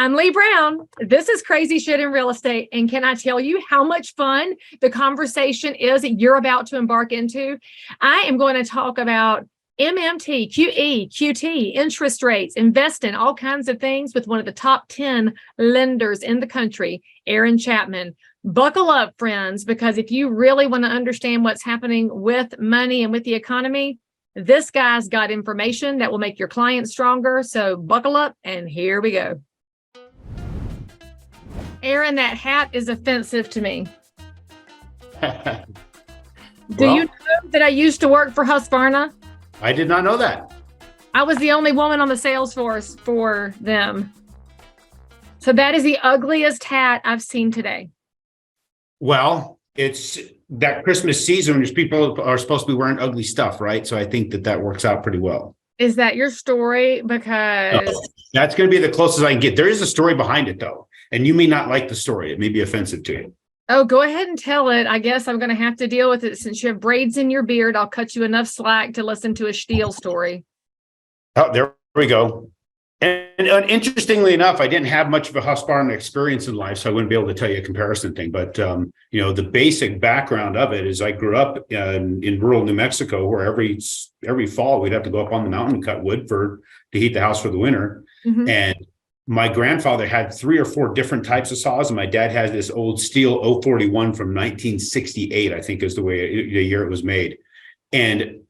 I'm Leigh Brown. This is Crazy Shit in Real Estate. And can I tell you how much fun the conversation is that you're about to embark into? I am going to talk about MMT, QE, QT, interest rates, investing, all kinds of things with one of the top 10 lenders in the country, Aaron Chapman. Buckle up, friends, because if you really want to understand what's happening with money and with the economy, this guy's got information that will make your clients stronger. So buckle up and here we go. Aaron, that hat is offensive to me. Do you know that I used to work for Husqvarna? I did not know that. I was the only woman on the sales force for them. So that is the ugliest hat I've seen today. Well, it's that Christmas season when people are supposed to be wearing ugly stuff, right? So I think that works out pretty well. Is that your story? Because no, that's going to be the closest I can get. There is a story behind it, though. And you may not like the story. It may be offensive to you. Oh, go ahead and tell it. I guess I'm going to have to deal with it. Since you have braids in your beard, I'll cut you enough slack to listen to a Steele story. Oh, there we go. And interestingly enough, I didn't have much of a Husqvarna experience in life, so I wouldn't be able to tell you a comparison thing. But, the basic background of it is I grew up in rural New Mexico, where every fall we'd have to go up on the mountain and cut wood to heat the house for the winter. Mm-hmm. And my grandfather had 3 or 4 different types of saws, and my dad had this old Steel 041 from 1968, I think is the year it was made. And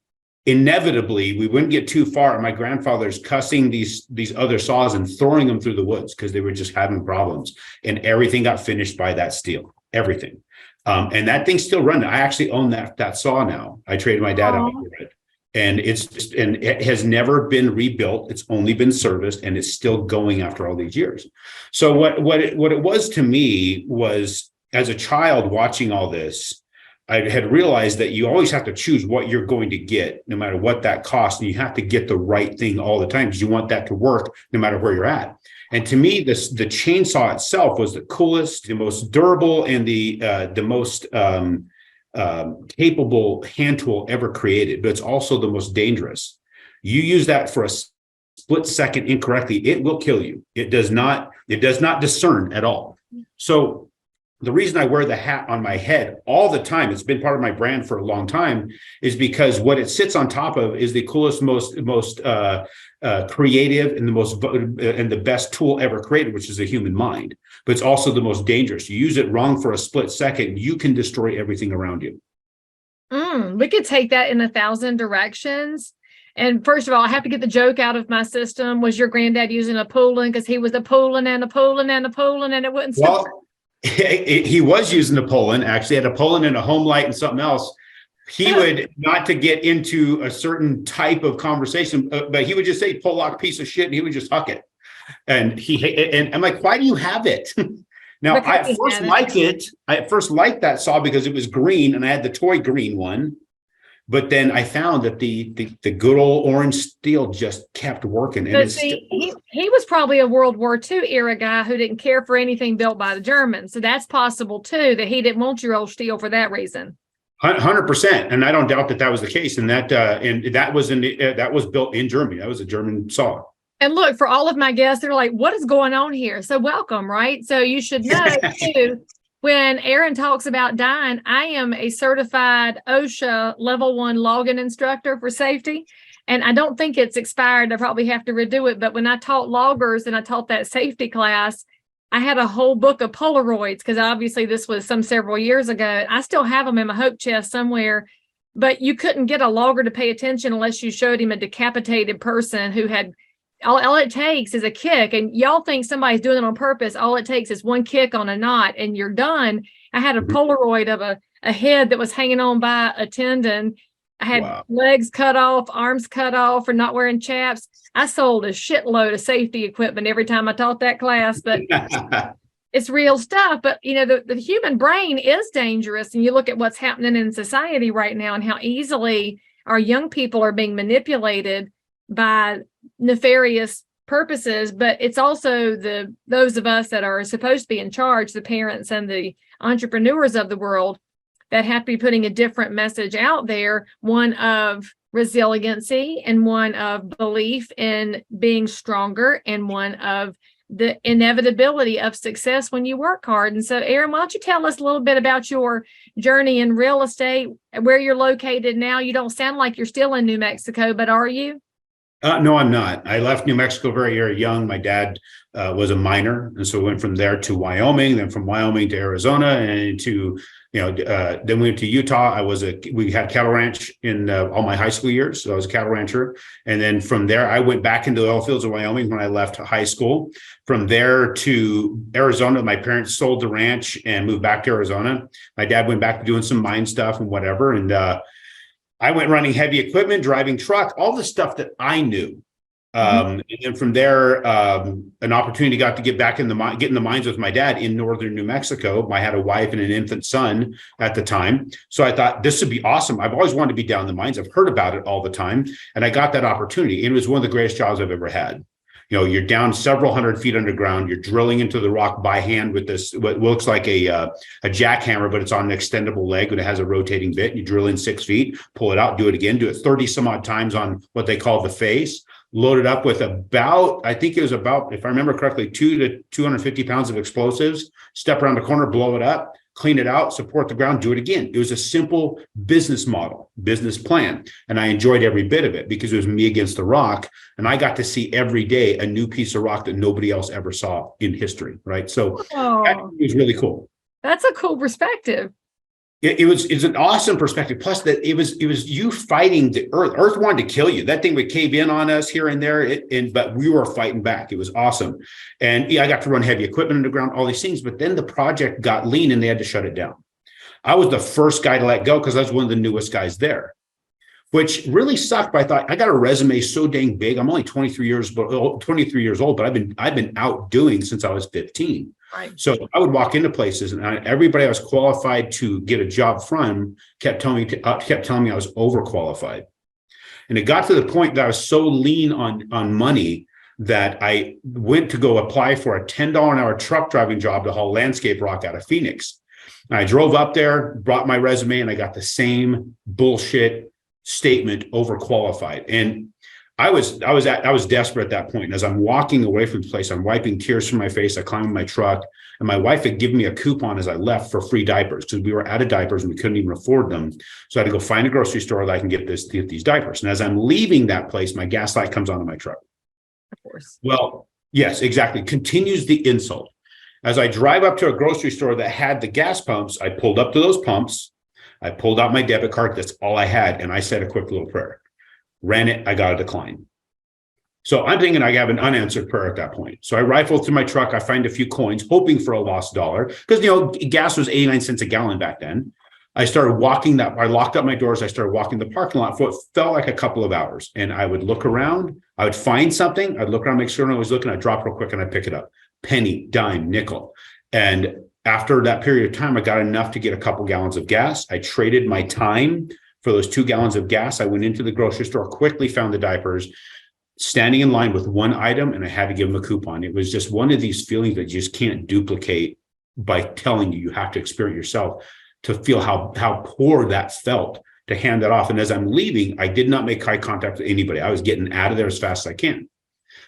inevitably, we wouldn't get too far, and my grandfather's cussing these other saws and throwing them through the woods because they were just having problems. And everything got finished by that steel, everything. And that thing's still running. I actually own that saw now. I traded my dad out for it. And it has never been rebuilt. It's only been serviced, and it's still going after all these years. So what it was to me was, as a child watching all this, I had realized that you always have to choose what you're going to get, no matter what that costs, and you have to get the right thing all the time because you want that to work no matter where you're at. And to me, the chainsaw itself was the coolest, the most durable, and the most capable hand tool ever created, but it's also the most dangerous. You use that for a split second incorrectly, it will kill you. It does not discern at all. So the reason I wear the hat on my head all the time, it's been part of my brand for a long time, is because what it sits on top of is the coolest, most creative and the best tool ever created, which is the human mind. But it's also the most dangerous. You use it wrong for a split second, you can destroy everything around you. We could take that in 1,000 directions. And first of all, I have to get the joke out of my system. Was your granddad using a pulling because he was a pulling and a pulling and a pulling and it wouldn't stop? Well, he was using a pulling, actually had a pulling and a home light and something else. He would, not to get into a certain type of conversation, but he would just say, Pollock piece of shit, and he would just huck it. And I'm like, why do you have it? Now, I first liked that saw because it was green and I had the toy green one. But then I found that the good old orange steel just kept working. And he was probably a World War II era guy who didn't care for anything built by the Germans. So that's possible too, that he didn't want your old steel for that reason. 100%, and I don't doubt that was the case. And that was built in Germany. That was a German saw. And look, for all of my guests, they're like, "What is going on here?" So welcome, right? So you should know too. When Aaron talks about dying, I am a certified OSHA level 1 login instructor for safety. And I don't think it's expired. I probably have to redo it. But when I taught loggers and I taught that safety class, I had a whole book of Polaroids because obviously this was several years ago. I still have them in my hope chest somewhere. But you couldn't get a logger to pay attention unless you showed him a decapitated person who had all it takes is a kick. And y'all think somebody's doing it on purpose. All it takes is one kick on a knot and you're done. I had a Polaroid of a head that was hanging on by a tendon. I had legs cut off, arms cut off for not wearing chaps. I sold a shitload of safety equipment every time I taught that class, but it's real stuff. But, the human brain is dangerous. And you look at what's happening in society right now and how easily our young people are being manipulated by nefarious purposes, but it's also those of us that are supposed to be in charge, the parents and the entrepreneurs of the world, that have to be putting a different message out there, one of resiliency and one of belief in being stronger and one of the inevitability of success when you work hard. And so, Aaron, why don't you tell us a little bit about your journey in real estate, where you're located now? You don't sound like you're still in New Mexico, but are you? No, I'm not. I left New Mexico very young. My dad was a miner, and so we went from there to Wyoming, then from Wyoming to Arizona, and to then we went to Utah. We had cattle ranch in all my high school years, so I was a cattle rancher. And then from there, I went back into the oil fields of Wyoming when I left high school. From there to Arizona, my parents sold the ranch and moved back to Arizona. My dad went back to doing some mine stuff and whatever, and I went running heavy equipment, driving truck, all the stuff that I knew. And then from there, an opportunity got to get back get in the mines with my dad in northern New Mexico. I had a wife and an infant son at the time. So I thought this would be awesome. I've always wanted to be down in the mines. I've heard about it all the time. And I got that opportunity. It was one of the greatest jobs I've ever had. You're down several hundred feet underground. You're drilling into the rock by hand with this, what looks like a jackhammer, but it's on an extendable leg and it has a rotating bit. You drill in 6 feet, pull it out, do it again, do it 30 some odd times on what they call the face, load it up with I think it was about, if I remember correctly, 200 to 250 pounds of explosives, step around the corner, blow it up, clean it out, support the ground, do it again. It was a simple business model, business plan. And I enjoyed every bit of it because it was me against the rock. And I got to see every day a new piece of rock that nobody else ever saw in history. Right. So that was really cool. That's a cool perspective. It's an awesome perspective. Plus that it was you fighting the earth. Earth wanted to kill you. That thing would cave in on us here and there. But we were fighting back. It was awesome. And I got to run heavy equipment underground, all these things. But then the project got lean and they had to shut it down. I was the first guy to let go because I was one of the newest guys there, which really sucked. But I thought I got a resume so dang big. I'm only 23 years old, but I've been out doing since I was 15. Right. So I would walk into places and everybody I was qualified to get a job from kept telling me I was overqualified. And it got to the point that I was so lean on money that I went to go apply for a $10 an hour truck driving job to haul landscape rock out of Phoenix. And I drove up there, brought my resume, and I got the same bullshit statement, overqualified. And I was desperate at that point. And as I'm walking away from the place, I'm wiping tears from my face. I climb in my truck, and my wife had given me a coupon as I left for free diapers because we were out of diapers and we couldn't even afford them. So I had to go find a grocery store that I can get these diapers. And as I'm leaving that place, my gas light comes on in my truck. Of course. Well, yes, exactly. Continues the insult. As I drive up to a grocery store that had the gas pumps, I pulled up to those pumps. I pulled out my debit card. That's all I had. And I said a quick little prayer. Ran it, I got a decline. So I'm thinking I have an unanswered prayer at that point. So I rifle through my truck, I find a few coins, hoping for a lost dollar, because gas was 89 cents a gallon back then. I started walking I locked up my doors, I started walking the parking lot for what felt like a couple of hours. And I would look around, I would find something, I'd look around, make sure no one was looking, I'd drop real quick and I'd pick it up. Penny, dime, nickel. And after that period of time, I got enough to get a couple gallons of gas. I traded my time for those 2 gallons of gas. I went into the grocery store, quickly found the diapers, standing in line with one item, and I had to give them a coupon. It was just one of these feelings that you just can't duplicate by telling you. You have to experience yourself to feel how poor that felt to hand that off. And as I'm leaving, I did not make eye contact with anybody. I was getting out of there as fast as I can.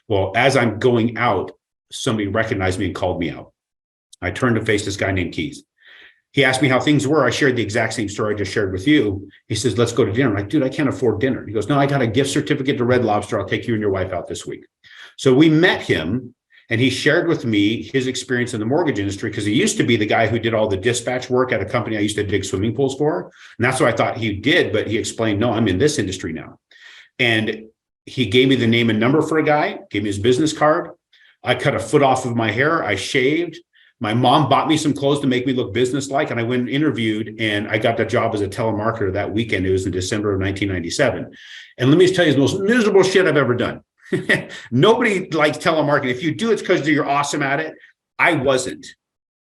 Well, as I'm going out, somebody recognized me and called me out. I turned to face this guy named Keith. He asked me how things were. I shared the exact same story I just shared with you. He says, let's go to dinner. I'm like, dude, I can't afford dinner. He goes, no, I got a gift certificate to Red Lobster. I'll take you and your wife out this week. So we met him, and he shared with me his experience in the mortgage industry, because he used to be the guy who did all the dispatch work at a company I used to dig swimming pools for. And that's what I thought he did. But he explained, no, I'm in this industry now. And he gave me the name and number for a guy, gave me his business card. I cut a foot off of my hair. I shaved. My mom bought me some clothes to make me look businesslike, and I went and interviewed, and I got the job as a telemarketer that weekend. It was in December of 1997. And let me just tell you, it's the most miserable shit I've ever done. Nobody likes telemarketing. If you do, it's because you're awesome at it. I wasn't.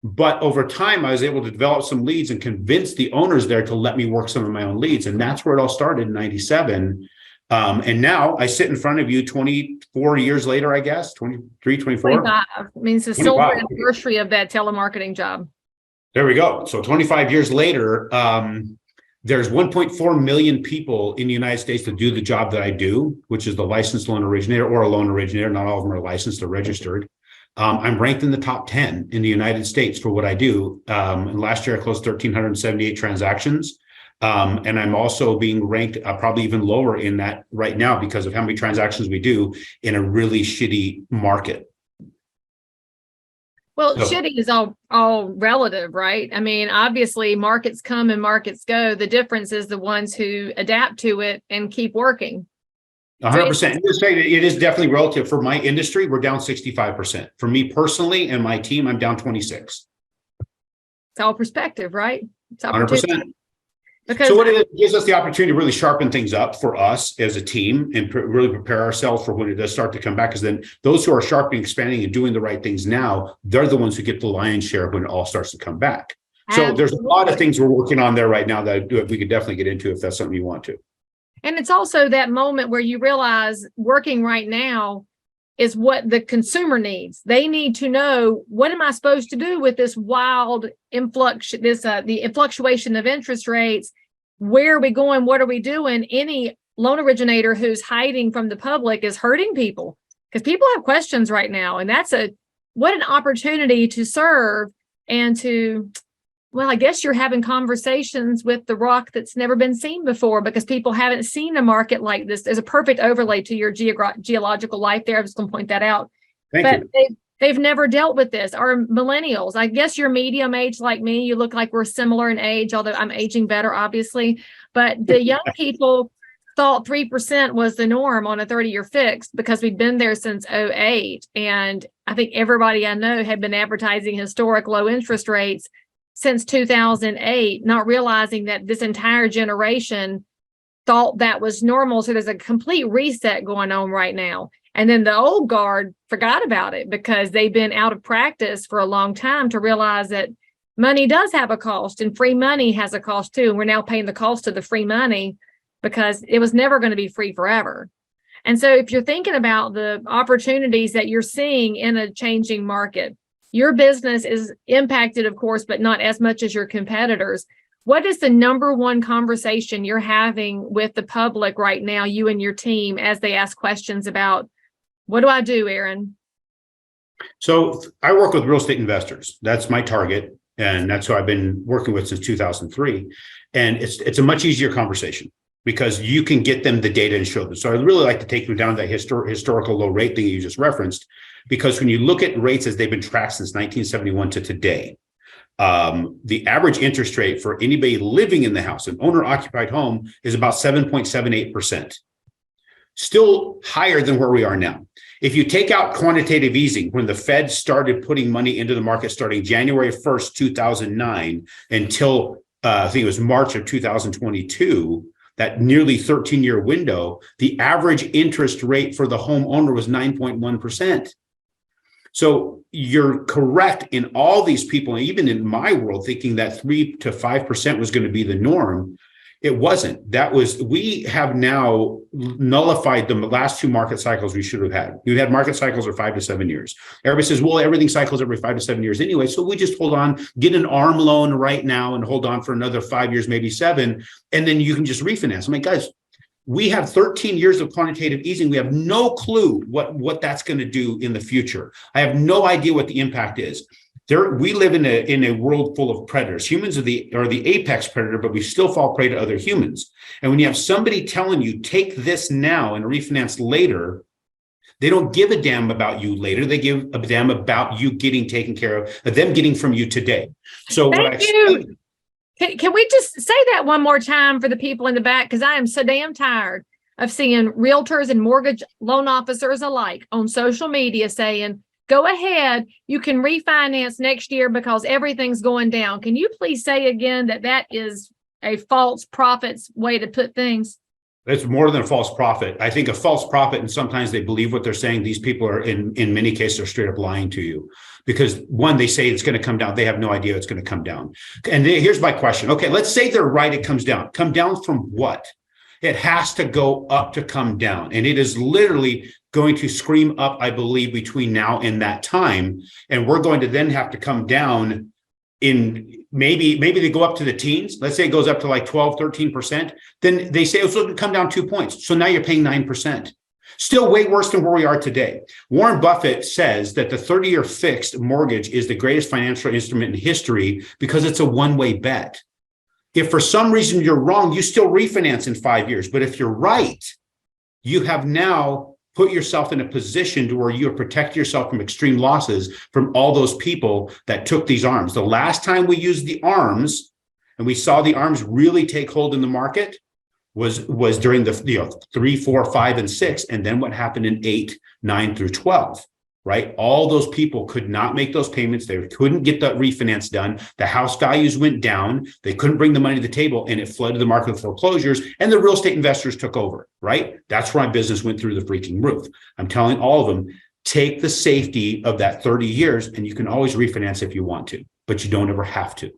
But over time, I was able to develop some leads and convince the owners there to let me work some of my own leads. And that's where it all started in 97. And now I sit in front of you 24 years later, I guess, 23, 24. 25. It means the silver anniversary of that telemarketing job. There we go. So 25 years later, there's 1.4 million people in the United States that do the job that I do, which is the licensed loan originator or a loan originator. Not all of them are licensed or registered. I'm ranked in the top 10 in the United States for what I do. And last year I closed 1,378 transactions. And I'm also being ranked probably even lower in that right now because of how many transactions we do in a really shitty market. Well, shitty is all relative, right? I mean, obviously markets come and markets go. The difference is the ones who adapt to it and keep working. 100%. It is definitely relative. For my industry, we're down 65%. For me personally and my team, I'm down 26. It's all perspective, right? It's 100%. So what it gives us the opportunity to really sharpen things up for us as a team and really prepare ourselves for when it does start to come back. Because then those who are sharpening, expanding, and doing the right things now, they're the ones who get the lion's share when it all starts to come back. So there's a lot of things we're working on there right now that we could definitely get into if that's something you want to. And it's also that moment where you realize working right now is what the consumer needs. They need to know, what am I supposed to do with this wild influx, the fluctuation of interest rates? Where are we going? What are we doing? Any loan originator who's hiding from the public is hurting people because people have questions right now. And what an opportunity to serve and to, well, I guess you're having conversations with the rock that's never been seen before because people haven't seen a market like this. There's a perfect overlay to your geological life there. I was going to point that out. Thank you. They've never dealt with this. Our millennials, I guess you're medium age like me. You look like we're similar in age, although I'm aging better, obviously. But the young people thought 3% was the norm on a 30-year fixed because we'd been there since 2008. And I think everybody I know had been advertising historic low interest rates since 2008, not realizing that this entire generation thought that was normal. So there's a complete reset going on right now. And then the old guard forgot about it because they've been out of practice for a long time to realize that money does have a cost and free money has a cost too. And we're now paying the cost of the free money because it was never going to be free forever. And so if you're thinking about the opportunities that you're seeing in a changing market, your business is impacted, of course, but not as much as your competitors. What is the number one conversation you're having with the public right now, you and your team, as they ask questions about, what do I do, Aaron? So I work with real estate investors. That's my target. And that's who I've been working with since 2003. And it's a much easier conversation because you can get them the data and show them. So I'd really like to take them down that historical low rate thing you just referenced, because when you look at rates as they've been tracked since 1971 to today, the average interest rate for anybody living in the house, an owner-occupied home, is about 7.78%. Still higher than where we are now. If you take out quantitative easing, when the Fed started putting money into the market starting January 1st, 2009, until I think it was March of 2022, that nearly 13-year window, the average interest rate for the homeowner was 9.1%. So you're correct in all these people, even in my world, thinking that 3 to 5% was going to be the norm. It wasn't. We have now nullified the last two market cycles we should have had. We had market cycles of 5 to 7 years. Everybody says, well, everything cycles every 5 to 7 years anyway. So we just hold on, get an ARM loan right now and hold on for another 5 years, maybe 7. And then you can just refinance. I'm like, guys, we have 13 years of quantitative easing. We have no clue what that's going to do in the future. I have no idea what the impact is. We live in a world full of predators. Humans are the apex predator, but we still fall prey to other humans. And when you have somebody telling you, take this now and refinance later, they don't give a damn about you later. They give a damn about you getting taken care of them getting from you today. So Thank you. Can we just say that one more time for the people in the back? Because I am so damn tired of seeing realtors and mortgage loan officers alike on social media saying, go ahead, you can refinance next year because everything's going down. Can you please say again that is a false prophet's way to put things? It's more than a false prophet. I think a false prophet, and sometimes they believe what they're saying. These people are, in many cases, are straight up lying to you. Because one, they say it's going to come down. They have no idea it's going to come down. And here's my question. Okay, let's say they're right, it comes down. Come down from what? It has to go up to come down. And it is literally going to scream up, I believe, between now and that time. And we're going to then have to come down in maybe they go up to the teens. Let's say it goes up to like 12, 13%. Then they say, oh, so it'll come down 2 points. So now you're paying 9%. Still way worse than where we are today. Warren Buffett says that the 30-year fixed mortgage is the greatest financial instrument in history because it's a one-way bet. If for some reason you're wrong, you still refinance in 5 years. But if you're right, you have now put yourself in a position to where you have protected yourself from extreme losses from all those people that took these arms. The last time we used the arms and we saw the arms really take hold in the market was during the 3, 4, 5, and 6, and then what happened in 8, 9 through 12, right? All those people could not make those payments. They couldn't get that refinance done. The house values went down. They couldn't bring the money to the table, and it flooded the market with foreclosures, and the real estate investors took over, right? That's why business went through the freaking roof. I'm telling all of them, take the safety of that 30 years, and you can always refinance if you want to, but you don't ever have to.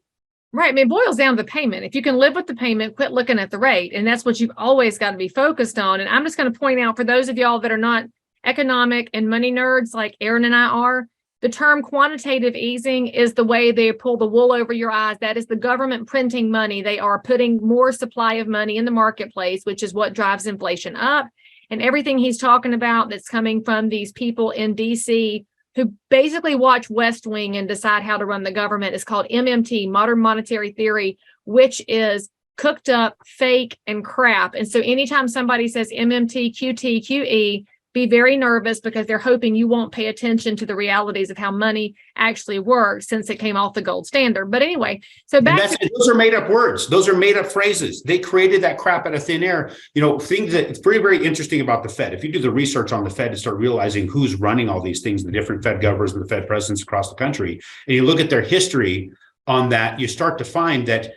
Right. I mean, it boils down to the payment. If you can live with the payment, quit looking at the rate. And that's what you've always got to be focused on. And I'm just going to point out for those of y'all that are not economic and money nerds like Aaron and I are, the term quantitative easing is the way they pull the wool over your eyes. That is the government printing money. They are putting more supply of money in the marketplace, which is what drives inflation up. And everything he's talking about that's coming from these people in DC who basically watch West Wing and decide how to run the government is called MMT, modern monetary theory, which is cooked up, fake, and crap. And so anytime somebody says MMT, QT, QE, be very nervous because they're hoping you won't pay attention to the realities of how money actually works since it came off the gold standard. But anyway, so those are made up words. Those are made up phrases. They created that crap out of thin air. You know, things that it's very, very interesting about the Fed. If you do the research on the Fed and start realizing who's running all these things, the different Fed governors and the Fed presidents across the country, and you look at their history on that, you start to find that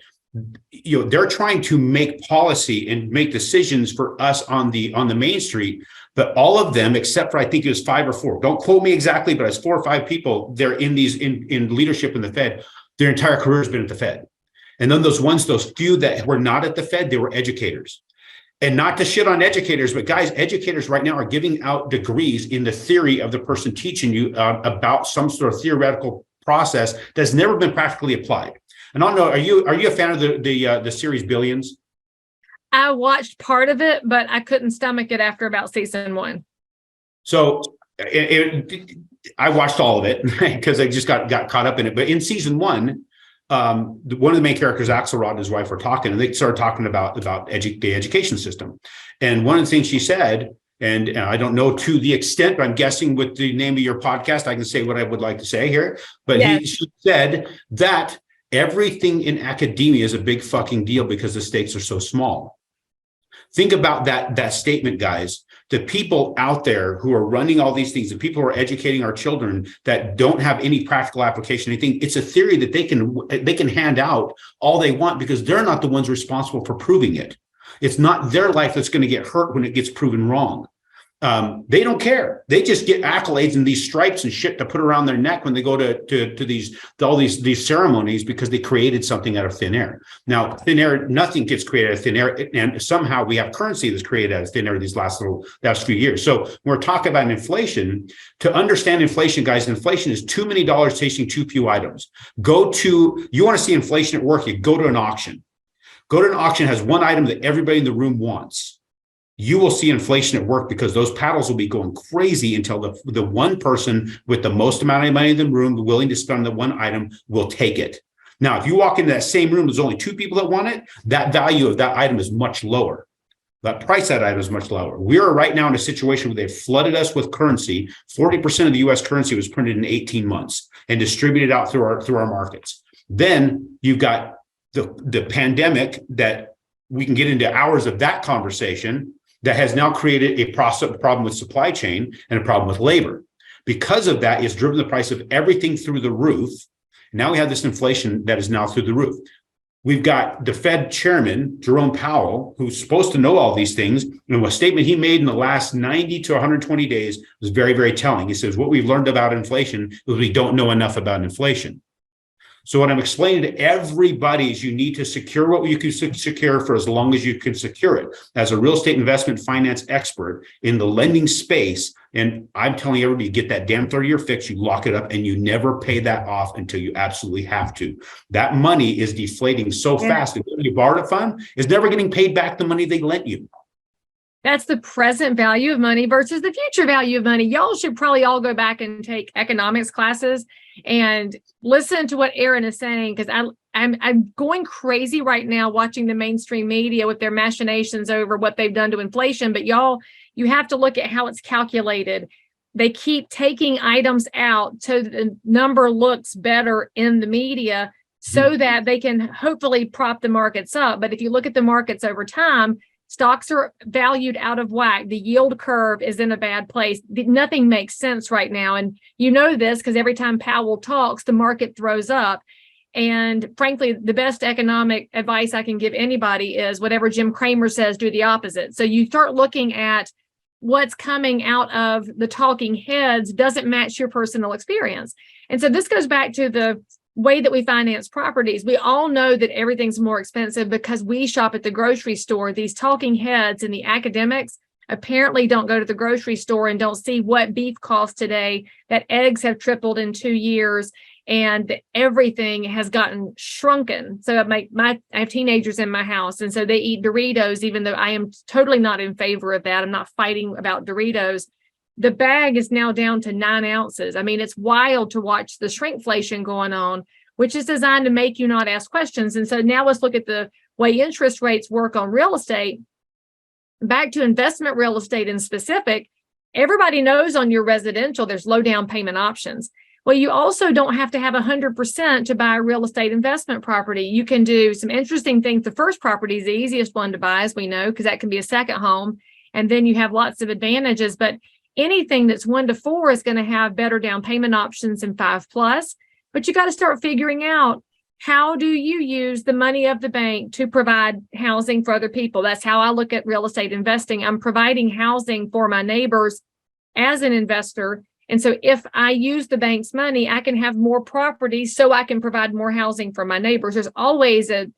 they're trying to make policy and make decisions for us on the main street. But all of them, except for I think it was 5 or 4, don't quote me exactly, but it's 4 or 5 people, they're in leadership in the Fed. Their entire career has been at the Fed. And then those few that were not at the Fed, they were educators. And not to shit on educators, but guys, educators right now are giving out degrees in the theory of the person teaching you about some sort of theoretical process that's never been practically applied. And I don't know, are you a fan of the series Billions? I watched part of it, but I couldn't stomach it after about season 1. So I watched all of it because I just got caught up in it. But in season 1, one of the main characters, Axelrod and his wife, were talking, and they started talking about the education system. And one of the things she said, and I don't know to the extent, but I'm guessing with the name of your podcast, I can say what I would like to say here. But yes. She said that everything in academia is a big fucking deal because the stakes are so small. Think about that statement, guys. The people out there who are running all these things, the people who are educating our children that don't have any practical application, I think it's a theory that they can hand out all they want because they're not the ones responsible for proving it. It's not their life that's going to get hurt when it gets proven wrong. They don't care. They just get accolades and these stripes and shit to put around their neck when they go to all these ceremonies because they created something out of thin air. Now, thin air, nothing gets created out of thin air, and somehow we have currency that's created out of thin air these last few years. So when we're talking about inflation, to understand inflation, guys, inflation is too many dollars chasing too few items. You want to see inflation at work, you go to an auction. Go to an auction that has one item that everybody in the room wants. You will see inflation at work because those paddles will be going crazy until the one person with the most amount of money in the room willing to spend on the one item will take it. Now, if you walk into that same room, there's only 2 people that want it, that value of that item is much lower. That price of that item is much lower. We are right now in a situation where they've flooded us with currency. 40% of the US currency was printed in 18 months and distributed out through our markets. Then you've got the pandemic that we can get into hours of that conversation that has now created a problem with supply chain and a problem with labor. Because of that, it's driven the price of everything through the roof. Now we have this inflation that is now through the roof. We've got the Fed chairman, Jerome Powell, who's supposed to know all these things. And a statement he made in the last 90 to 120 days was very, very telling. He says, what we've learned about inflation is we don't know enough about inflation. So what I'm explaining to everybody is you need to secure what you can secure for as long as you can secure it. As a real estate investment finance expert in the lending space, and I'm telling everybody, get that damn 30-year fix, you lock it up, and you never pay that off until you absolutely have to. That money is deflating so fast. And when you borrowed it from is never getting paid back the money they lent you. That's the present value of money versus the future value of money. Y'all should probably all go back and take economics classes and listen to what Aaron is saying, because I'm going crazy right now watching the mainstream media with their machinations over what they've done to inflation. But y'all, you have to look at how it's calculated. They keep taking items out so that the number looks better in the media so that they can hopefully prop the markets up. But if you look at the markets over time, stocks are valued out of whack. The yield curve is in a bad place. Nothing makes sense right now. And you know this because every time Powell talks, the market throws up. And frankly, the best economic advice I can give anybody is whatever Jim Cramer says, do the opposite. So you start looking at what's coming out of the talking heads doesn't match your personal experience. And so this goes back to the way that we finance properties. We all know that everything's more expensive because we shop at the grocery store. These talking heads and the academics apparently don't go to the grocery store and don't see what beef costs today, that eggs have tripled in 2 years, and everything has gotten shrunken. So I have teenagers in my house, and so they eat Doritos, even though I am totally not in favor of that. I'm not fighting about Doritos. The bag is now down to 9 ounces. I mean, it's wild to watch the shrinkflation going on, which is designed to make you not ask questions. And so now let's look at the way interest rates work on real estate. Back to investment real estate in specific, everybody knows on your residential, there's low down payment options. Well, you also don't have to have 100% to buy a real estate investment property. You can do some interesting things. The first property is the easiest one to buy, as we know, because that can be a second home. And then you have lots of advantages. But anything that's 1 to 4 is going to have better down payment options than 5+. But you got to start figuring out, how do you use the money of the bank to provide housing for other people? That's how I look at real estate investing. I'm providing housing for my neighbors as an investor. And so if I use the bank's money, I can have more property so I can provide more housing for my neighbors. There's always an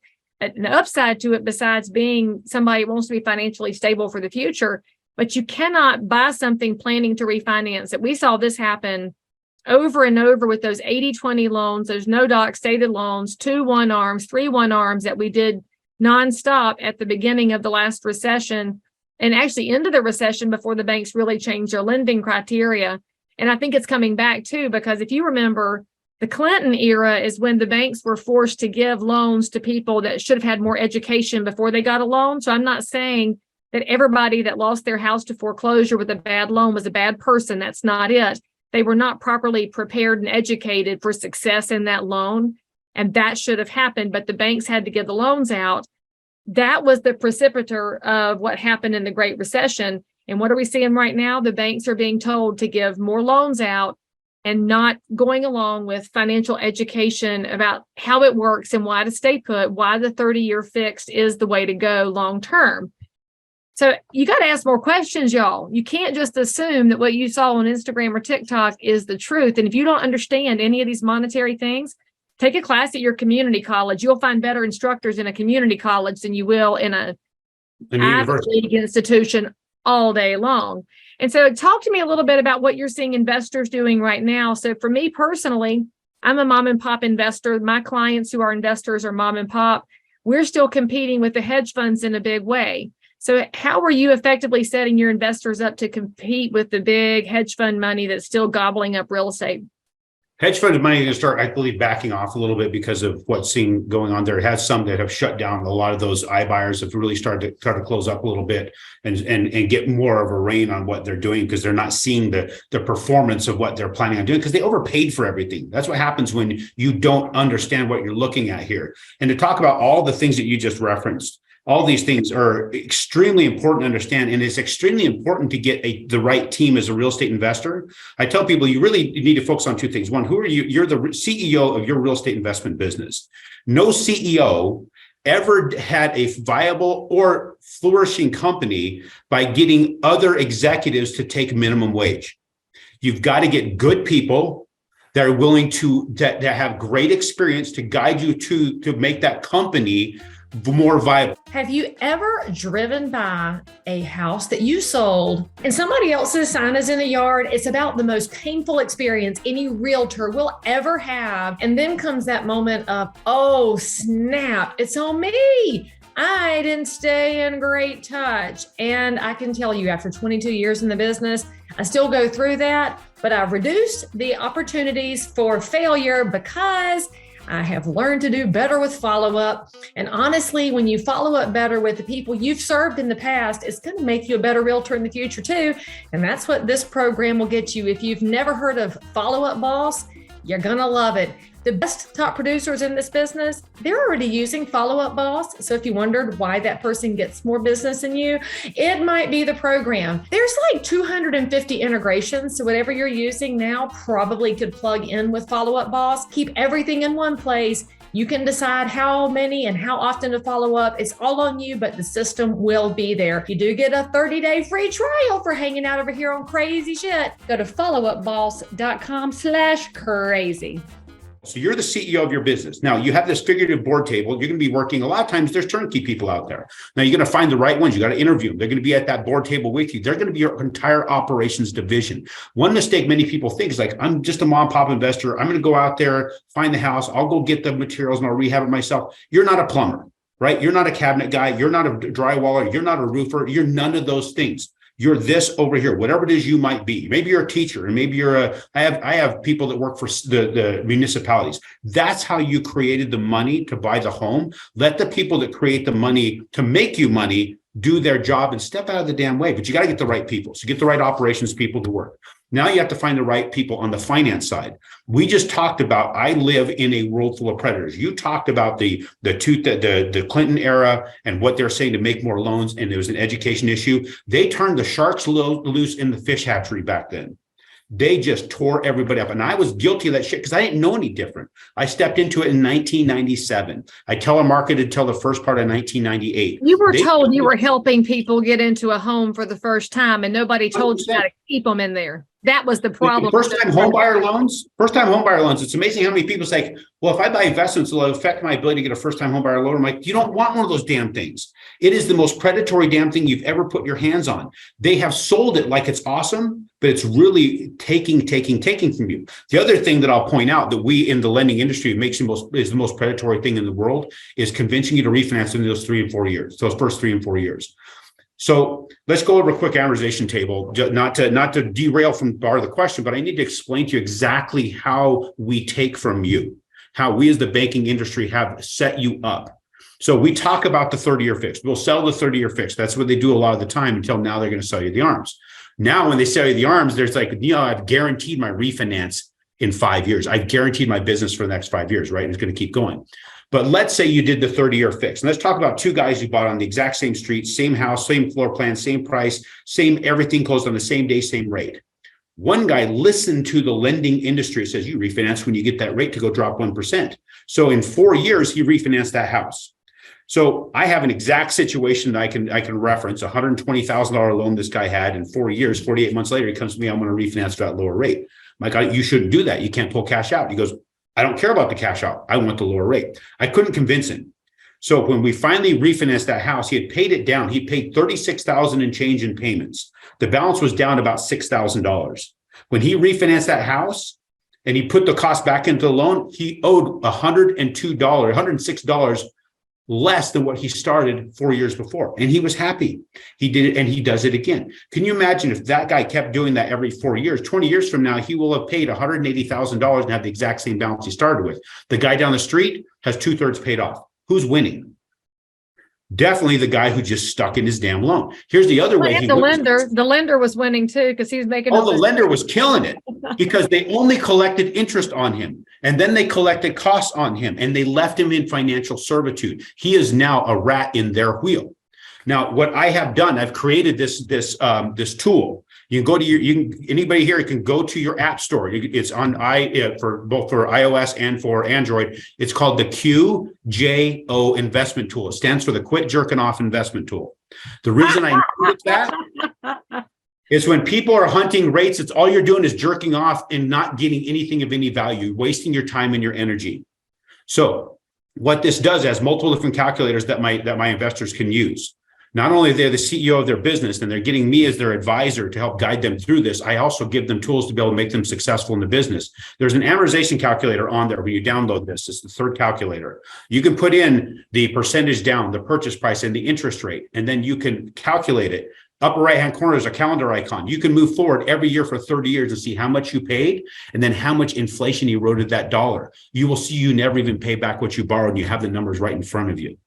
upside to it besides being somebody who wants to be financially stable for the future. But you cannot buy something planning to refinance it. We saw this happen over and over with those 80-20 loans, those no doc stated loans, 2 1-arms, 3 1-arms that we did nonstop at the beginning of the last recession and actually into the recession before the banks really changed their lending criteria. And I think it's coming back too, because if you remember, the Clinton era is when the banks were forced to give loans to people that should have had more education before they got a loan. So I'm not saying that everybody that lost their house to foreclosure with a bad loan was a bad person. That's not it. They were not properly prepared and educated for success in that loan. And that should have happened, but the banks had to give the loans out. That was the precipitator of what happened in the Great Recession. And what are we seeing right now? The banks are being told to give more loans out and not going along with financial education about how it works and why to stay put, why the 30-year fixed is the way to go long term. So you got to ask more questions, y'all. You can't just assume that what you saw on Instagram or TikTok is the truth. And if you don't understand any of these monetary things, take a class at your community college. You'll find better instructors in a community college than you will in an Ivy League institution all day long. And so talk to me a little bit about what you're seeing investors doing right now. So for me personally, I'm a mom and pop investor. My clients who are investors are mom and pop. We're still competing with the hedge funds in a big way. So how are you effectively setting your investors up to compete with the big hedge fund money that's still gobbling up real estate? Hedge fund money is going to start, I believe, backing off a little bit because of what's seen going on there. It has some that have shut down. A lot of those iBuyers have really started to close up a little bit and get more of a rein on what they're doing because they're not seeing the performance of what they're planning on doing because they overpaid for everything. That's what happens when you don't understand what you're looking at here. And to talk about all the things that you just referenced, all these things are extremely important to understand, and it's extremely important to get the right team as a real estate investor. I tell people you really need to focus on 2 things. One, who are you? You're the CEO of your real estate investment business. No CEO ever had a viable or flourishing company by getting other executives to take minimum wage. You've got to get good people that are willing that have great experience to guide you to make that company more viable. Have you ever driven by a house that you sold and somebody else's sign is in the yard? It's about the most painful experience any realtor will ever have. And then comes that moment of, oh, snap, it's on me. I didn't stay in great touch. And I can tell you, after 22 years in the business, I still go through that, but I've reduced the opportunities for failure because I have learned to do better with follow-up. And honestly, when you follow up better with the people you've served in the past, it's going to make you a better realtor in the future too. And that's what this program will get you. If you've never heard of Follow-Up Boss, you're going to love it. The best top producers in this business, they're already using Follow-Up Boss. So if you wondered why that person gets more business than you, it might be the program. There's like 250 integrations. So whatever you're using now probably could plug in with Follow-Up Boss. Keep everything in one place. You can decide how many and how often to follow up. It's all on you, but the system will be there. You do get a 30-day free trial for hanging out over here on crazy shit. Go to followupboss.com/crazy. So you're the CEO of your business. Now you have this figurative board table. You're going to be working. A lot of times there's turnkey people out there. Now you're going to find the right ones. You got to interview them. They're going to be at that board table with you. They're going to be your entire operations division. One mistake many people think is like, I'm just a mom and pop investor. I'm going to go out there, find the house. I'll go get the materials and I'll rehab it myself. You're not a plumber, right? You're not a cabinet guy. You're not a drywaller. You're not a roofer. You're none of those things. You're this over here, whatever it is you might be. Maybe you're a teacher, and maybe you're I have people that work for the municipalities. That's how you created the money to buy the home. Let the people that create the money to make you money do their job and step out of the damn way. But you got to get the right people. So get the right operations people to work. Now you have to find the right people on the finance side. We just talked about, I live in a world full of predators. You talked about the Clinton era and what they're saying to make more loans, and there was an education issue. They turned the sharks loose in the fish hatchery back then. They just tore everybody up. And I was guilty of that shit because I didn't know any different. I stepped into it in 1997. I telemarketed till the first part of 1998. You were told you were helping people get into a home for the first time, and nobody told you how to keep them in there. That was the problem. First-time homebuyer loans, it's amazing how many people say, well, if I buy investments, it'll affect my ability to get a first-time homebuyer loan. I'm like, you don't want one of those damn things. It is the most predatory damn thing you've ever put your hands on. They have sold it like it's awesome, but it's really taking from you. The other thing that I'll point out that we in the lending industry is the most predatory thing in the world is convincing you to refinance in those 3 and 4 years, those first 3 and 4 years. So let's go over a quick amortization table, not to derail from part of the question, but I need to explain to you exactly how we take from you, how we as the banking industry have set you up. So we talk about the 30-year fixed. We'll sell the 30-year fixed. That's what they do a lot of the time until now they're going to sell you the ARMs. Now, when they sell you the ARMs, there's like, I've guaranteed my refinance in 5 years. I've guaranteed my business for the next 5 years, right? And it's going to keep going. But let's say you did the 30-year fix. And let's talk about two guys who bought on the exact same street, same house, same floor plan, same price, same everything, closed on the same day, same rate. One guy listened to the lending industry, says you refinance when you get that rate to go drop 1%. So in 4 years, he refinanced that house. So I have an exact situation that I can reference, $120,000 loan this guy had in 4 years. 48 months later, he comes to me, I'm going to refinance for that lower rate. I'm like, you shouldn't do that. You can't pull cash out. He goes, I don't care about the cash out. I want the lower rate. I couldn't convince him. So when we finally refinanced that house, he had paid it down. He paid $36,000 and change in payments. The balance was down about $6,000. When he refinanced that house and he put the cost back into the loan, he owed $106 less than what he started 4 years before. And he was happy. He did it and he does it again. Can you imagine if that guy kept doing that every 4 years, 20 years from now, he will have paid $180,000 and have the exact same balance he started with. The guy down the street has 2/3 paid off. Who's winning? Definitely the guy who just stuck in his damn loan. Here's the other way. The lender was winning too because he was making. Oh, the lender was killing it because they only collected interest on him, and then they collected costs on him, and they left him in financial servitude. He is now a rat in their wheel. Now, what I have done, I've created this tool. You can go to anybody here can go to your app store. It's on for both for iOS and for Android. It's called the QJO investment tool. It stands for the Quit Jerking Off investment tool. The reason I included that is when people are hunting rates, it's all you're doing is jerking off and not getting anything of any value, wasting your time and your energy. So what this does has multiple different calculators that my investors can use. Not only are they the CEO of their business and they're getting me as their advisor to help guide them through this, I also give them tools to be able to make them successful in the business. There's an amortization calculator on there when you download this. It's the third calculator. You can put in the percentage down, the purchase price, and the interest rate, and then you can calculate it. Upper right-hand corner is a calendar icon. You can move forward every year for 30 years and see how much you paid and then how much inflation eroded that dollar. You will see you never even pay back what you borrowed, and you have the numbers right in front of you.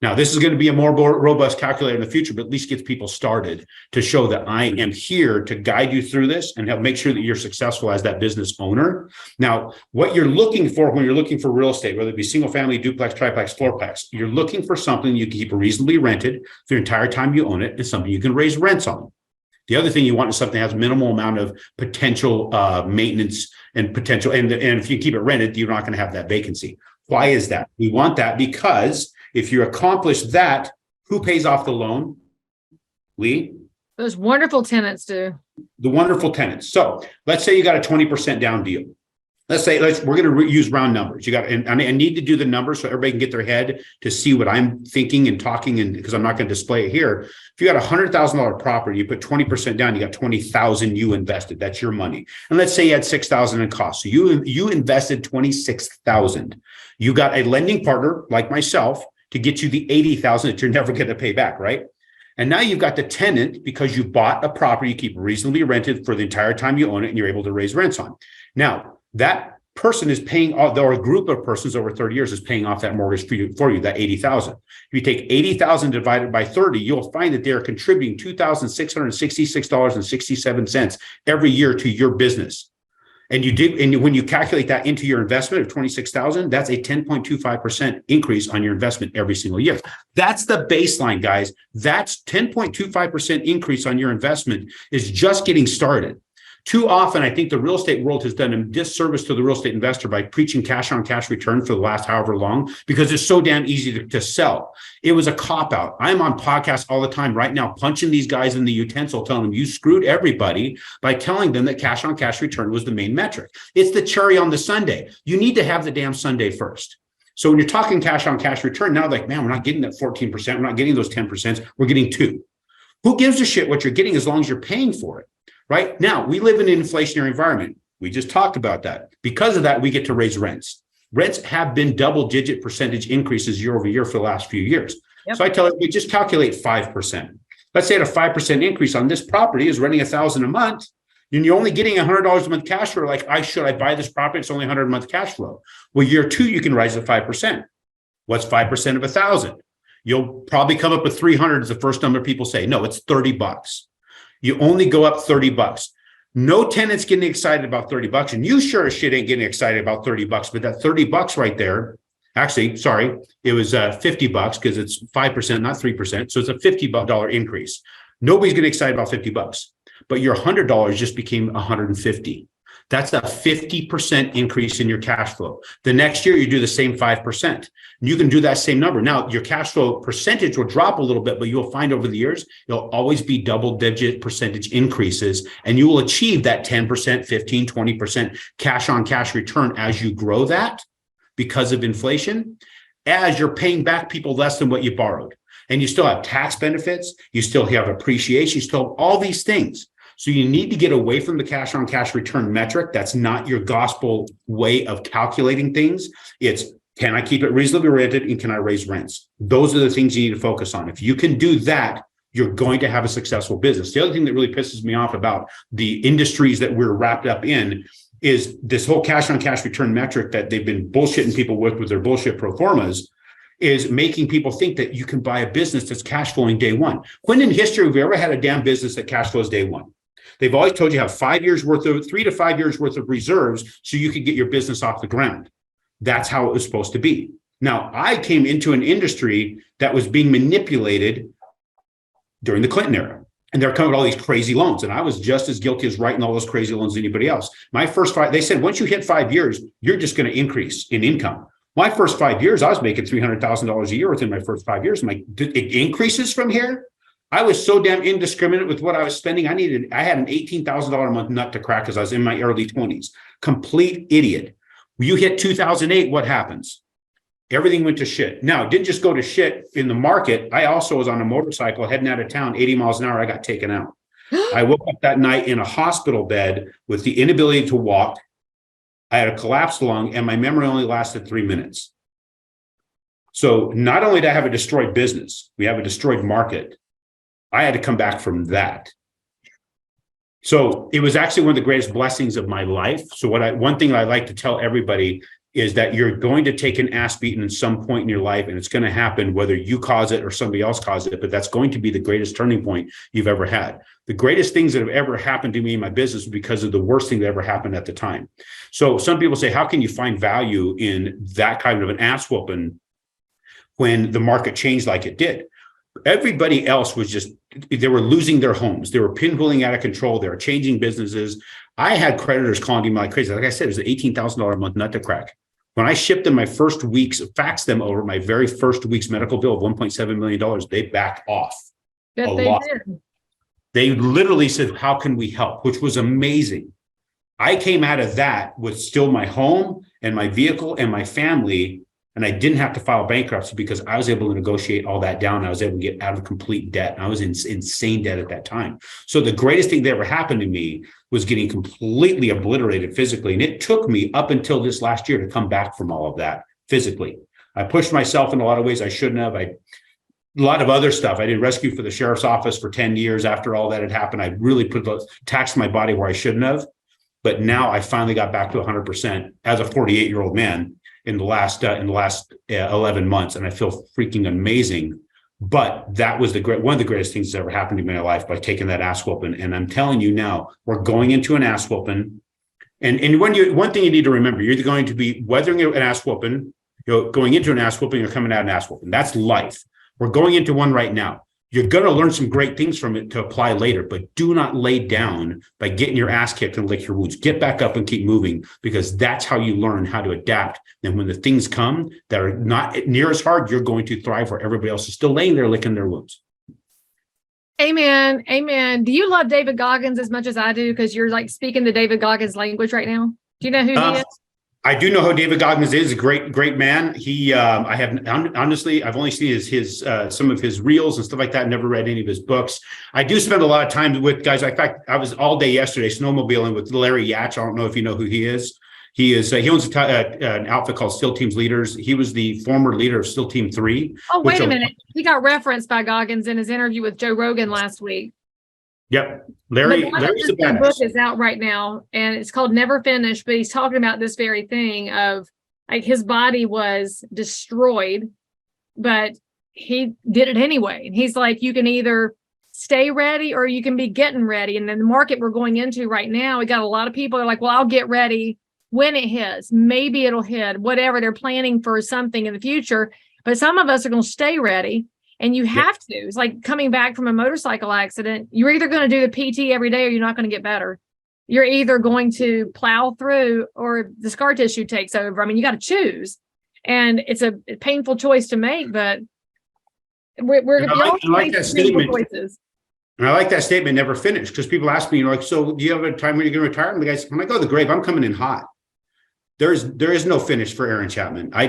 Now, this is going to be a more robust calculator in the future, but at least gets people started to show that I am here to guide you through this and help make sure that you're successful as that business owner. Now, what you're looking for when you're looking for real estate, whether it be single family, duplex, triplex, floorplex, you're looking for something you can keep reasonably rented for the entire time you own it and something you can raise rents on. The other thing you want is something that has minimal amount of potential maintenance and potential. And if you keep it rented, you're not going to have that vacancy. Why is that? We want that because if you accomplish that, who pays off the loan? Leigh? Those wonderful tenants do. The wonderful tenants. So let's say you got a 20% down deal. We're going to use round numbers. And I need to do the numbers so everybody can get their head to see what I'm thinking and talking, and because I'm not going to display it here. If you got a $100,000 property, you put 20% down, you got 20,000 you invested. That's your money. And let's say you had 6,000 in costs. So you invested 26,000. You got a lending partner like myself to get you the 80,000 that you're never going to pay back, right? And now you've got the tenant because you bought a property you keep reasonably rented for the entire time you own it, and you're able to raise rents on. Now, that person is paying off, or a group of persons over 30 years is paying off that mortgage for you, that 80,000. If you take 80,000 divided by 30, you'll find that they are contributing $2,666.67 every year to your business. And when you calculate that into your investment of 26,000, that's a 10.25% increase on your investment every single year. That's the baseline, guys. That's 10.25% increase on your investment is just getting started. Too often, I think the real estate world has done a disservice to the real estate investor by preaching cash on cash return for the last however long, because it's so damn easy to sell. It was a cop out. I'm on podcasts all the time right now, punching these guys in the utensil, telling them you screwed everybody by telling them that cash on cash return was the main metric. It's the cherry on the sundae. You need to have the damn sundae first. So when you're talking cash on cash return, now like, man, we're not getting that 14%. We're not getting those 10%. We're getting 2%. Who gives a shit what you're getting as long as you're paying for it? Right now, we live in an inflationary environment. We just talked about that. Because of that, we get to raise rents. Rents have been double-digit percentage increases year over year for the last few years. Yep. So I tell you, we just calculate 5%. Let's say at a 5% increase on this property is renting $1,000 a month, and you're only getting $100 a month cash flow. Like, should I buy this property? It's only $100 a month cash flow. Well, year 2, you can rise to 5%. What's 5% of 1,000? You'll probably come up with 300 is the first number people say. No, it's $30. You only go up $30. No tenant's getting excited about $30, and you sure as shit ain't getting excited about $30. But that $30 right there, actually, sorry, it was $50 because it's 5%, not 3%. So it's a $50 increase. Nobody's getting excited about $50, but your $100 just became $150. That's a 50% increase in your cash flow. The next year, you do the same 5%. You can do that same number. Now, your cash flow percentage will drop a little bit, but you'll find over the years, you'll always be double-digit percentage increases, and you will achieve that 10%, 15, 20% cash on cash return as you grow that because of inflation, as you're paying back people less than what you borrowed. And you still have tax benefits, you still have appreciation, you still have all these things. So you need to get away from the cash on cash return metric. That's not your gospel way of calculating things. It's, can I keep it reasonably rented and can I raise rents? Those are the things you need to focus on. If you can do that, you're going to have a successful business. The other thing that really pisses me off about the industries that we're wrapped up in is this whole cash on cash return metric that they've been bullshitting people with their bullshit pro formas, is making people think that you can buy a business that's cash flowing day one. When in history have we ever had a damn business that cash flows day one? They've always told you have 3 to 5 years worth of reserves so you could get your business off the ground. That's how it was supposed to be. Now, I came into an industry that was being manipulated during the Clinton era. And they're coming with all these crazy loans. And I was just as guilty as writing all those crazy loans as anybody else. My first 5, they said, once you hit 5 years, you're just going to increase in income. My first 5 years, I was making $300,000 a year within my first 5 years. I'm like, it increases from here? I was so damn indiscriminate with what I was spending. I had an $18,000 a month nut to crack because I was in my early 20s. Complete idiot. You hit 2008, what happens? Everything went to shit. Now, it didn't just go to shit in the market. I also was on a motorcycle heading out of town, 80 miles an hour. I got taken out. I woke up that night in a hospital bed with the inability to walk. I had a collapsed lung, and my memory only lasted 3 minutes. So not only did I have a destroyed business, we have a destroyed market. I had to come back from that. So it was actually one of the greatest blessings of my life. So one thing I like to tell everybody is that you're going to take an ass beating at some point in your life, and it's going to happen whether you cause it or somebody else caused it, but that's going to be the greatest turning point you've ever had. The greatest things that have ever happened to me in my business was because of the worst thing that ever happened at the time. So some people say, how can you find value in that kind of an ass whooping when the market changed like it did? Everybody else was just, they were losing their homes. They were pinwheeling out of control. They were changing businesses. I had creditors calling me like crazy. Like I said, it was an $18,000 a month nut to crack. When I shipped them my first week's, faxed them over my very first week's medical bill of $1.7 million, they backed off a lot. They literally said, how can we help? Which was amazing. I came out of that with still my home and my vehicle and my family, and I didn't have to file bankruptcy because I was able to negotiate all that down. I was able to get out of complete debt. I was in insane debt at that time. So the greatest thing that ever happened to me was getting completely obliterated physically. And it took me up until this last year to come back from all of that physically. I pushed myself in a lot of ways I shouldn't have. A lot of other stuff. I did rescue for the sheriff's office for 10 years after all that had happened. I really taxed my body where I shouldn't have. But now I finally got back to 100% as a 48-year-old man in the last 11 months, and I feel freaking amazing. But that was one of the greatest things that's ever happened to me in my life by taking that ass whooping. And I'm telling you now, we're going into an ass whooping. And one thing you need to remember, you're either going to be weathering an ass whooping, going into an ass whooping, or coming out an ass whooping. That's life. We're going into one right now. You're going to learn some great things from it to apply later, but do not lay down by getting your ass kicked and lick your wounds. Get back up and keep moving, because that's how you learn how to adapt. And when the things come that are not near as hard, you're going to thrive where everybody else is still laying there licking their wounds. Amen. Amen. Do you love David Goggins as much as I do? Because you're like speaking the David Goggins language right now. Do you know who he is? I do know who David Goggins is. A great man. He, I have honestly, I've only seen his some of his reels and stuff like that. Never read any of his books. I do spend a lot of time with guys. In fact, I was all day yesterday snowmobiling with Larry Yatch. I don't know if you know who he is. He owns an outfit called Still Teams Leaders. He was the former leader of Still Team 3. Oh, wait a minute. He got referenced by Goggins in his interview with Joe Rogan last week. Yep. Larry's the badass. Book is out right now, and it's called Never Finished, but he's talking about this very thing of like his body was destroyed, but he did it anyway. And he's like, you can either stay ready or you can be getting ready. And then the market we're going into right now, we got a lot of people are like, well, I'll get ready when it hits. Maybe it'll hit, whatever. They're planning for something in the future, but some of us are going to stay ready. And you have to. It's like coming back from a motorcycle accident. You're either going to do the PT every day or you're not going to get better. You're either going to plow through or the scar tissue takes over. I mean, you got to choose. And it's a painful choice to make, but we're going to like that statement. Choices. And I like that statement, never finished, because people ask me, like, so do you have a time when you're going to retire? And the guys, when I go to the grave, I'm coming in hot. There is no finish for Aaron Chapman. I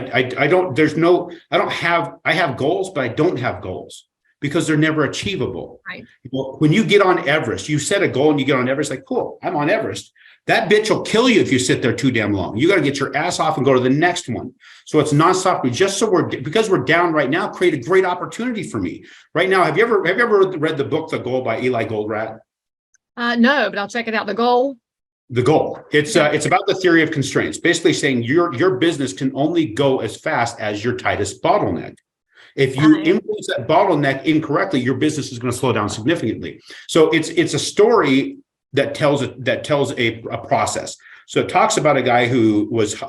have goals, but I don't have goals because they're never achievable. Right. When you get on Everest, you set a goal and you get on Everest, like, cool, I'm on Everest. That bitch will kill you if you sit there too damn long. You got to get your ass off and go to the next one. So it's nonstop. Because we're down right now, create a great opportunity for me right now. Have you ever read the book, The Goal by Eli Goldratt? No, but I'll check it out. The Goal. The goal. It's about the theory of constraints, basically saying your business can only go as fast as your tightest bottleneck. If you influence that bottleneck incorrectly, your business is going to slow down significantly. So it's a story that tells a process. So it talks about a guy who was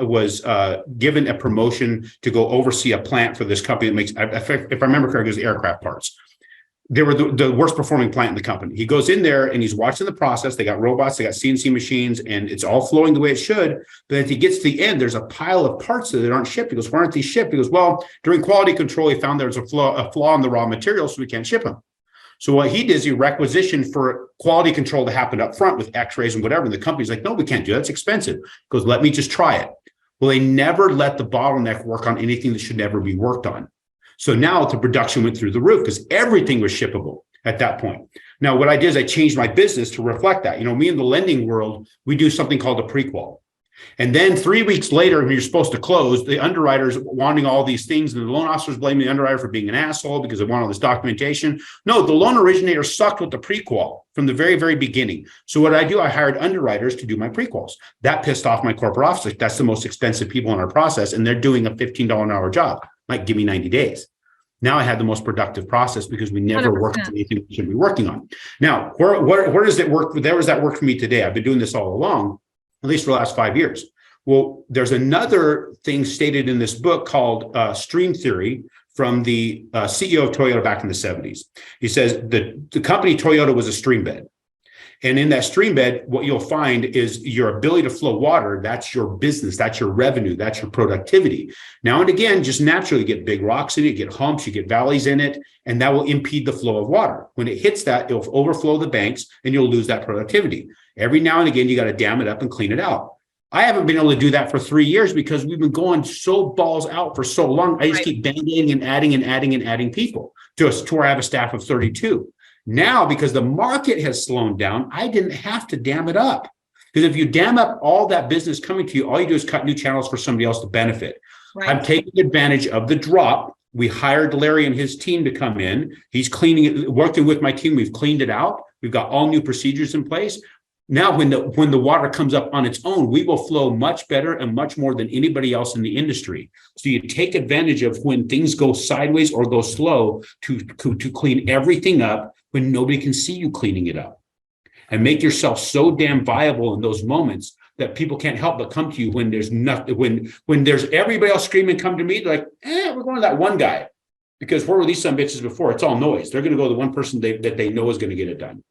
given a promotion to go oversee a plant for this company that makes, if I remember correctly, it was aircraft parts. They were the worst performing plant in the company. He goes in there and he's watching the process. They got robots, they got CNC machines, and it's all flowing the way it should. But if he gets to the end, there's a pile of parts that aren't shipped. He goes, why aren't these shipped? He goes, well, during quality control, he found there was a flaw in the raw material, so we can't ship them. So what he did is he requisitioned for quality control to happen up front with x-rays and whatever. And the company's like, no, we can't do that. It's expensive. He goes, let me just try it. Well, they never let the bottleneck work on anything that should never be worked on. So now the production went through the roof because everything was shippable at that point. Now, what I did is I changed my business to reflect that. Me in the lending world, we do something called a pre-qual. And then 3 weeks later, when you're supposed to close, the underwriters wanting all these things, and the loan officers blaming the underwriter for being an asshole because they want all this documentation. No, the loan originator sucked with the pre-qual from the very, very beginning. So what I do, I hired underwriters to do my pre-quals. That pissed off my corporate office. That's the most expensive people in our process, and they're doing a $15 an hour job. Like, give me 90 days. Now I had the most productive process because we never 100%. worked on anything we should be working on. Now, where does it work? There does that work for me today? I've been doing this all along, at least for the last 5 years. Well, there's another thing stated in this book called stream theory from the CEO of Toyota back in the 70s. He says the company Toyota was a stream bed. And in that stream bed, what you'll find is your ability to flow water. That's your business. That's your revenue. That's your productivity. Now and again, just naturally you get big rocks in it, you get humps, you get valleys in it, and that will impede the flow of water. When it hits that, it'll overflow the banks and you'll lose that productivity. Every now and again, you got to dam it up and clean it out. I haven't been able to do that for 3 years because we've been going so balls out for so long. I just keep band-aiding and adding people to where I have a staff of 32. Now, because the market has slowed down, I didn't have to dam it up. Because if you dam up all that business coming to you, all you do is cut new channels for somebody else to benefit. Right. I'm taking advantage of the drop. We hired Larry and his team to come in. He's cleaning it, working with my team. We've cleaned it out. We've got all new procedures in place. Now, when the water comes up on its own, we will flow much better and much more than anybody else in the industry. So you take advantage of when things go sideways or go slow to clean everything up when nobody can see you cleaning it up, and make yourself so damn viable in those moments that people can't help but come to you when there's nothing, when there's everybody else screaming, come to me. They're like, we're going to that one guy, because where were these some bitches before? It's all noise. They're going to go to the one person that they know is going to get it done.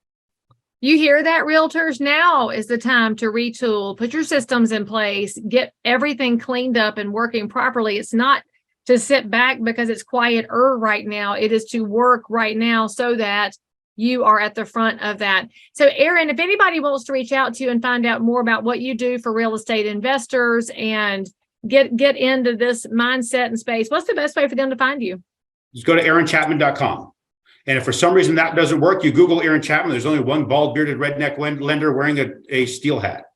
You hear that, realtors? Now is the time to retool, put your systems in place, get everything cleaned up and working properly. It's not to sit back because it's quieter right now. It is to work right now so that you are at the front of that. So, Aaron, if anybody wants to reach out to you and find out more about what you do for real estate investors and get into this mindset and space, what's the best way for them to find you? Just go to aaronchapman.com. And if for some reason that doesn't work, you Google Aaron Chapman. There's only one bald bearded redneck lender wearing a steel hat.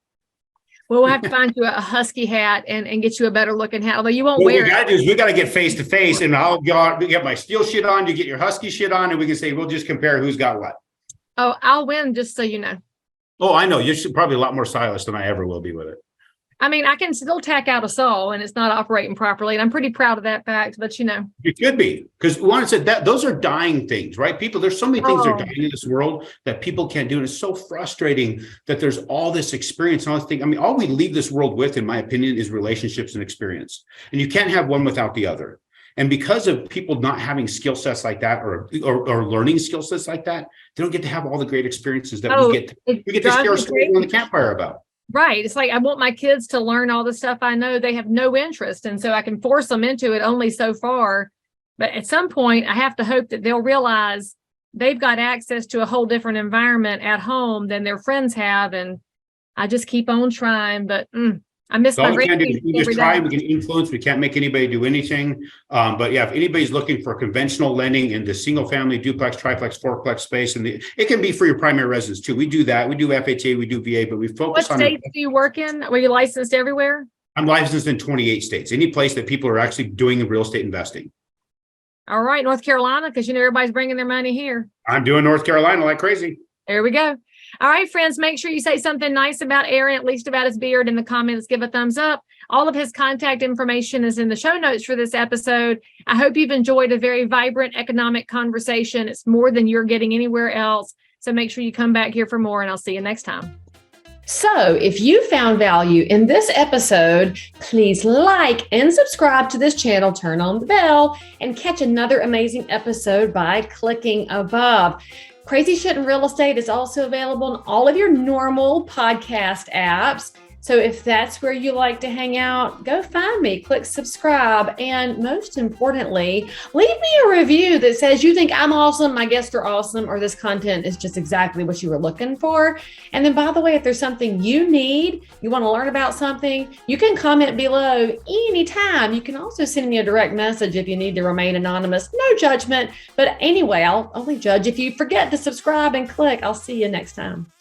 Well, we'll have to find you a husky hat and get you a better looking hat, although you won't wear it. What we got to do is we got to get face to face, and I'll get my steel shit on, you get your husky shit on, and we can say, we'll just compare who's got what. Oh, I'll win, just so you know. Oh, I know. You're probably a lot more stylish than I ever will be with it. I mean, I can still tack out a saw and it's not operating properly. And I'm pretty proud of that fact, but you know. You could be, because one said that those are dying things, right? People, there's so many things that are dying in this world that people can't do. And it's so frustrating that there's all this experience and all this thing. I mean, all we leave this world with, in my opinion, is relationships and experience. And you can't have one without the other. And because of people not having skill sets like that or learning skill sets like that, they don't get to have all the great experiences that we get to share a story on the campfire about. Right. It's like I want my kids to learn all the stuff I know. They have no interest. And so I can force them into it only so far. But at some point, I have to hope that they'll realize they've got access to a whole different environment at home than their friends have. And I just keep on trying. But I miss my grandkids. We just try, we can influence. We can't make anybody do anything. But yeah, if anybody's looking for conventional lending in the single family, duplex, triplex, fourplex space, and it can be for your primary residence too. We do that. We do FHA, we do VA, but we focus on. What states do you work in? Were you licensed everywhere? I'm licensed in 28 states. Any place that people are actually doing real estate investing. All right, North Carolina, because you know everybody's bringing their money here. I'm doing North Carolina like crazy. There we go. All right, friends, make sure you say something nice about Aaron, at least about his beard, in the comments. Give a thumbs up. All of his contact information is in the show notes for this episode. I hope you've enjoyed a very vibrant economic conversation. It's more than you're getting anywhere else. So make sure you come back here for more, and I'll see you next time. So if you found value in this episode, please like and subscribe to this channel, turn on the bell, and catch another amazing episode by clicking above. Crazy Shit in Real Estate is also available in all of your normal podcast apps. So if that's where you like to hang out, go find me, click subscribe. And most importantly, leave me a review that says you think I'm awesome, my guests are awesome, or this content is just exactly what you were looking for. And then, by the way, if there's something you need, you want to learn about something, you can comment below anytime. You can also send me a direct message if you need to remain anonymous. No judgment. But anyway, I'll only judge if you forget to subscribe and click. I'll see you next time.